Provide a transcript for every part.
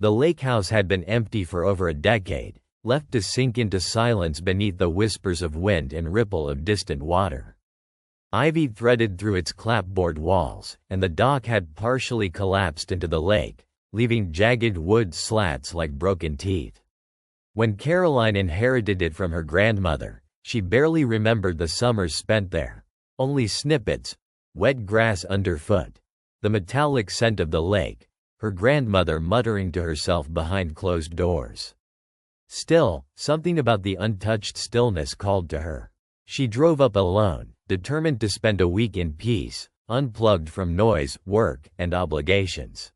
The lake house had been empty for over a decade, left to sink into silence beneath the whispers of wind and ripple of distant water. Ivy threaded through its clapboard walls, and the dock had partially collapsed into the lake, leaving jagged wood slats like broken teeth. When Caroline inherited it from her grandmother, she barely remembered the summers spent there. Only snippets: wet grass underfoot, the metallic scent of the lake, her grandmother muttering to herself behind closed doors. Still, something about the untouched stillness called to her. She drove up alone, determined to spend a week in peace, unplugged from noise, work, and obligations.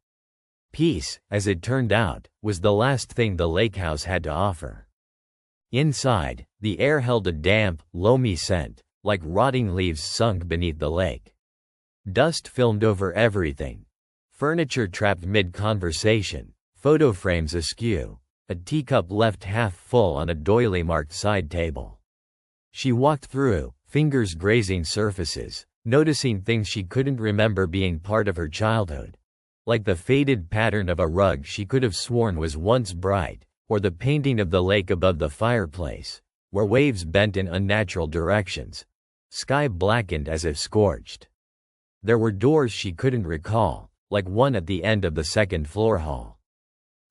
Peace, as it turned out, was the last thing the lake house had to offer. Inside, the air held a damp, loamy scent, like rotting leaves sunk beneath the lake. Dust filmed over everything. Furniture trapped mid-conversation, photo frames askew, a teacup left half full on a doily-marked side table. She walked through, fingers grazing surfaces, noticing things she couldn't remember being part of her childhood. Like the faded pattern of a rug she could have sworn was once bright, or the painting of the lake above the fireplace, where waves bent in unnatural directions, sky blackened as if scorched. There were doors she couldn't recall, like one at the end of the second-floor hall.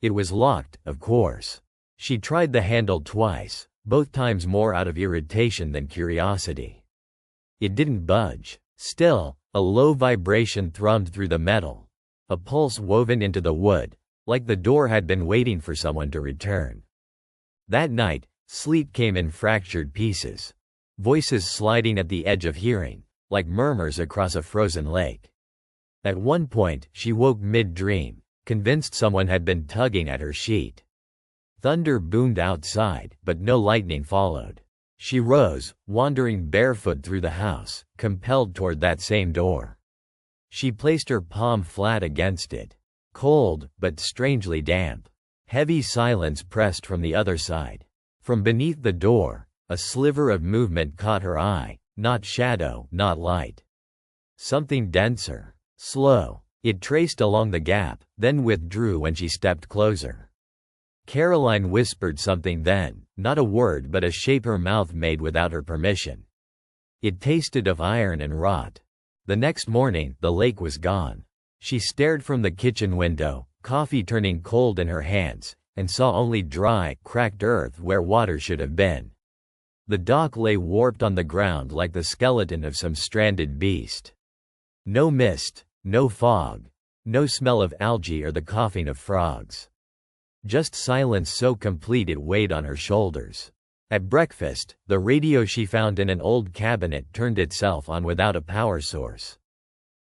It was locked, of course. She tried the handle twice, both times more out of irritation than curiosity. It didn't budge. Still, a low vibration thrummed through the metal, a pulse woven into the wood, like the door had been waiting for someone to return. That night, sleep came in fractured pieces, voices sliding at the edge of hearing, like murmurs across a frozen lake. At one point, she woke mid-dream, convinced someone had been tugging at her sheet. Thunder boomed outside, but no lightning followed. She rose, wandering barefoot through the house, compelled toward that same door. She placed her palm flat against it. Cold, but strangely damp. Heavy silence pressed from the other side. From beneath the door, a sliver of movement caught her eye, not shadow, not light. Something denser, slow. It traced along the gap, then withdrew when she stepped closer. Caroline whispered something then, not a word but a shape her mouth made without her permission. It tasted of iron and rot. The next morning, the lake was gone. She stared from the kitchen window, coffee turning cold in her hands, and saw only dry, cracked earth where water should have been. The dock lay warped on the ground like the skeleton of some stranded beast. No mist, no fog, no smell of algae or the coughing of frogs. Just silence so complete it weighed on her shoulders. At breakfast, the radio she found in an old cabinet turned itself on without a power source.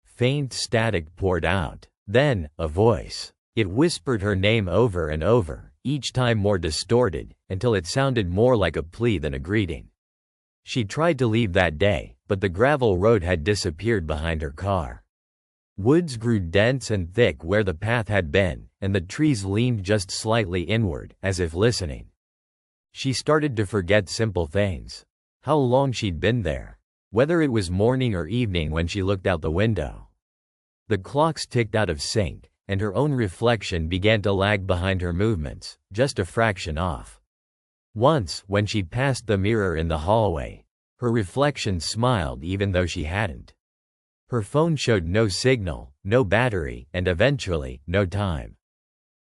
Faint static poured out. Then, a voice. It whispered her name over and over, each time more distorted, until it sounded more like a plea than a greeting. She tried to leave that day, but the gravel road had disappeared behind her car. Woods grew dense and thick where the path had been, and the trees leaned just slightly inward, as if listening. She started to forget simple things. How long she'd been there. Whether it was morning or evening when she looked out the window. The clocks ticked out of sync, and her own reflection began to lag behind her movements, just a fraction off. Once, when she passed the mirror in the hallway, her reflection smiled even though she hadn't. Her phone showed no signal, no battery, and eventually, no time.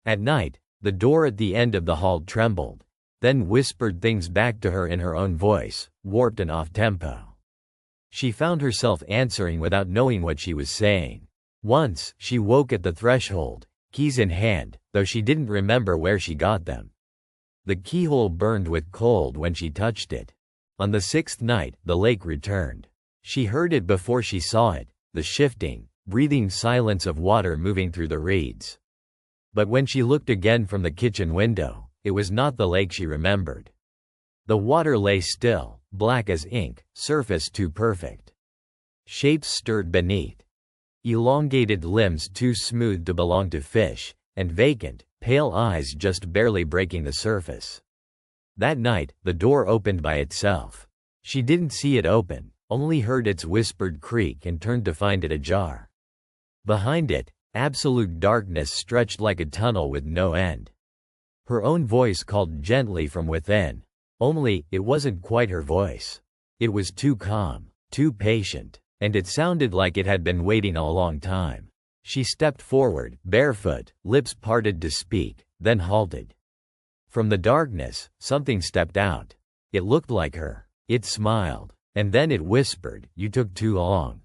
At night, the door at the end of the hall trembled, then whispered things back to her in her own voice, warped and off-tempo. She found herself answering without knowing what she was saying. Once, she woke at the threshold, keys in hand, though she didn't remember where she got them. The keyhole burned with cold when she touched it. On the sixth night, the lake returned. She heard it before she saw it, the shifting, breathing silence of water moving through the reeds. But when she looked again from the kitchen window, it was not the lake she remembered. The water lay still, black as ink, surface too perfect. Shapes stirred beneath. Elongated limbs too smooth to belong to fish, and vacant, pale eyes just barely breaking the surface. That night, the door opened by itself. She didn't see it open, only heard its whispered creak and turned to find it ajar. Behind it, Absolute darkness stretched like a tunnel with no end. Her own voice called gently from within. Only, it wasn't quite her voice. It was too calm, too patient, and it sounded like it had been waiting a long time. She stepped forward, barefoot, lips parted to speak, then halted. From the darkness, something stepped out. It looked like her. It smiled. And then it whispered, "You took too long."